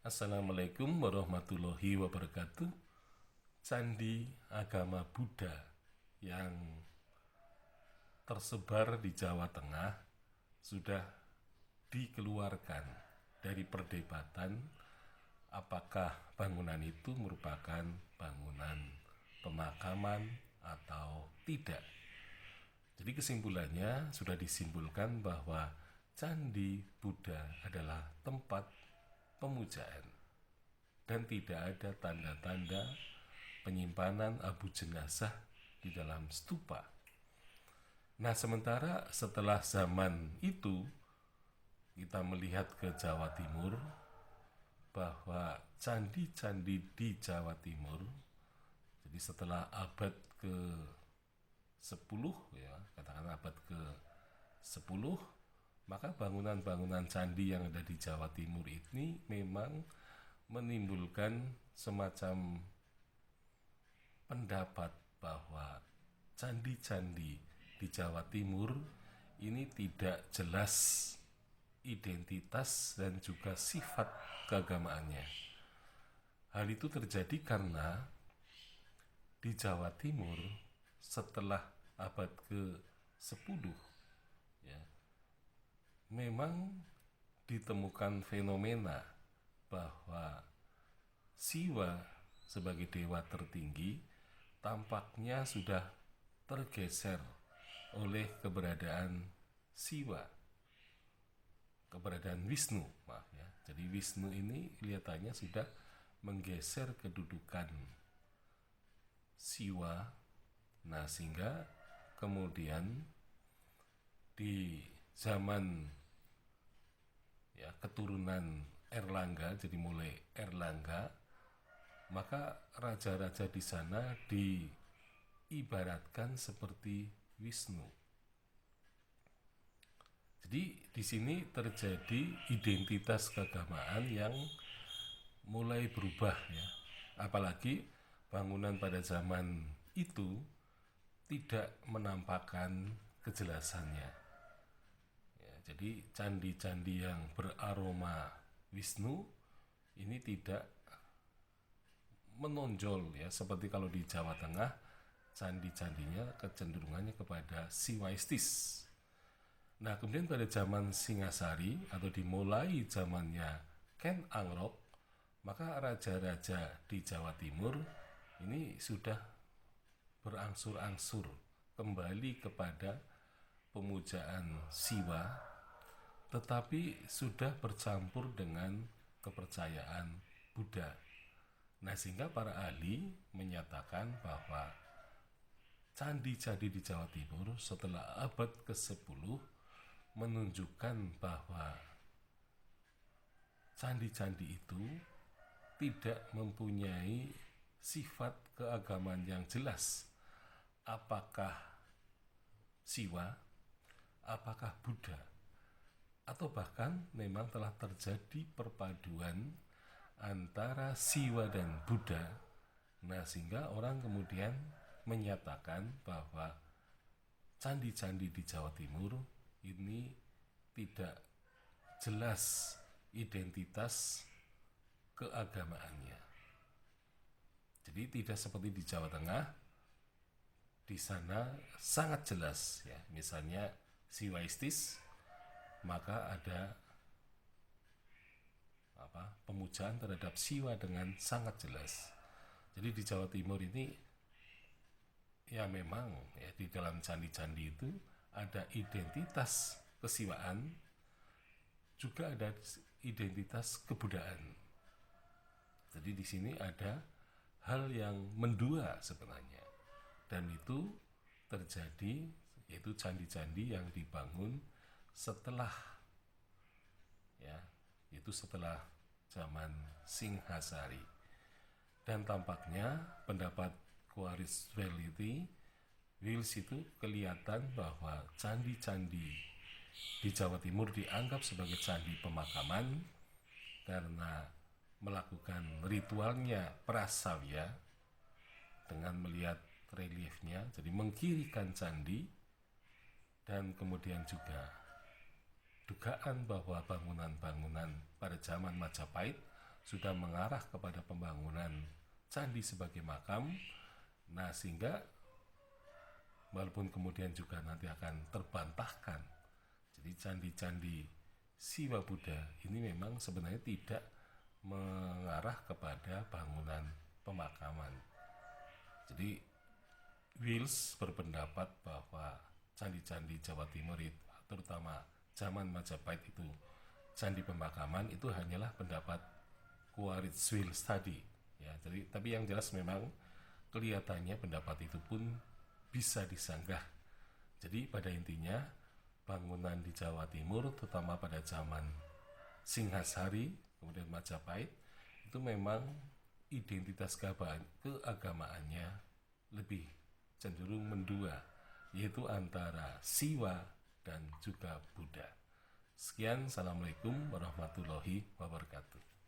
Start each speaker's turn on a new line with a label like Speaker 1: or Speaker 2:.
Speaker 1: Assalamualaikum warahmatullahi wabarakatuh. Candi agama Buddha yang tersebar di Jawa Tengah sudah dikeluarkan dari perdebatan apakah bangunan itu merupakan bangunan pemakaman atau tidak. Jadi kesimpulannya sudah disimpulkan bahwa Candi Buddha adalah tempat pemujaan dan tidak ada tanda-tanda penyimpanan abu jenazah di dalam stupa. Nah, sementara setelah zaman itu kita melihat ke Jawa Timur bahwa candi-candi di Jawa Timur, jadi setelah abad ke-10 ya, katakanlah abad ke-10, maka bangunan-bangunan candi yang ada di Jawa Timur ini memang menimbulkan semacam pendapat bahwa candi-candi di Jawa Timur ini tidak jelas identitas dan juga sifat keagamaannya. Hal itu terjadi karena di Jawa Timur setelah abad ke-10 ya, memang ditemukan fenomena bahwa Siwa sebagai dewa tertinggi tampaknya sudah tergeser oleh keberadaan Wisnu, maaf ya. Jadi Wisnu ini kelihatannya sudah menggeser kedudukan Siwa. Nah, sehingga kemudian di zaman ya keturunan Erlangga, jadi mulai Erlangga, maka raja-raja di sana diibaratkan seperti Wisnu. Jadi di sini terjadi identitas keagamaan yang mulai berubah ya. Apalagi bangunan pada zaman itu tidak menampakkan kejelasannya. Ya, jadi candi-candi yang beraroma Wisnu ini tidak menonjol ya, seperti kalau di Jawa Tengah candi-candinya kecenderungannya kepada siwaistis. Nah, kemudian pada zaman Singasari atau dimulai zamannya Ken Angrok, maka raja-raja di Jawa Timur ini sudah berangsur-angsur kembali kepada pemujaan Siwa, tetapi sudah bercampur dengan kepercayaan Buddha. Nah, sehingga para ahli menyatakan bahwa candi-candi di Jawa Timur setelah abad ke-10 menunjukkan bahwa candi-candi itu tidak mempunyai sifat keagamaan yang jelas. Apakah Siwa, apakah Buddha, atau bahkan memang telah terjadi perpaduan antara Siwa dan Buddha. Nah, sehingga orang kemudian menyatakan bahwa candi-candi di Jawa Timur ini tidak jelas identitas keagamaannya. Jadi tidak seperti di Jawa Tengah, di sana sangat jelas ya. Misalnya siwaistis, maka ada pemujaan terhadap Siwa dengan sangat jelas. Jadi di Jawa Timur ini ya memang ya di dalam candi-candi itu ada identitas kesiwaan, juga ada identitas kebudayaan. Jadi di sini ada hal yang mendua sebenarnya, dan itu terjadi yaitu candi-candi yang dibangun setelah ya, itu setelah zaman Singhasari. Dan tampaknya pendapat Quaritch Wills itu kelihatan bahwa candi-candi di Jawa Timur dianggap sebagai candi pemakaman karena melakukan ritualnya prasavya dengan melihat reliefnya, jadi mengkirikan candi, dan kemudian juga dugaan bahwa bangunan-bangunan pada zaman Majapahit sudah mengarah kepada pembangunan candi sebagai makam. Nah, sehingga walaupun kemudian juga nanti akan terbantahkan, jadi candi-candi Siwa Buddha ini memang sebenarnya tidak mengarah kepada bangunan pemakaman. Jadi Wills berpendapat bahwa candi-candi Jawa Timur itu, terutama zaman Majapahit itu, candi pemakaman itu hanyalah pendapat Quaritch Wills tadi. Ya, jadi tapi yang jelas memang kelihatannya pendapat itu pun bisa disanggah. Jadi pada intinya bangunan di Jawa Timur, terutama pada zaman Singhasari, kemudian Majapahit, itu memang identitas keagamaannya lebih cenderung mendua, yaitu antara Siwa dan juga Buddha. Sekian, Assalamualaikum warahmatullahi wabarakatuh.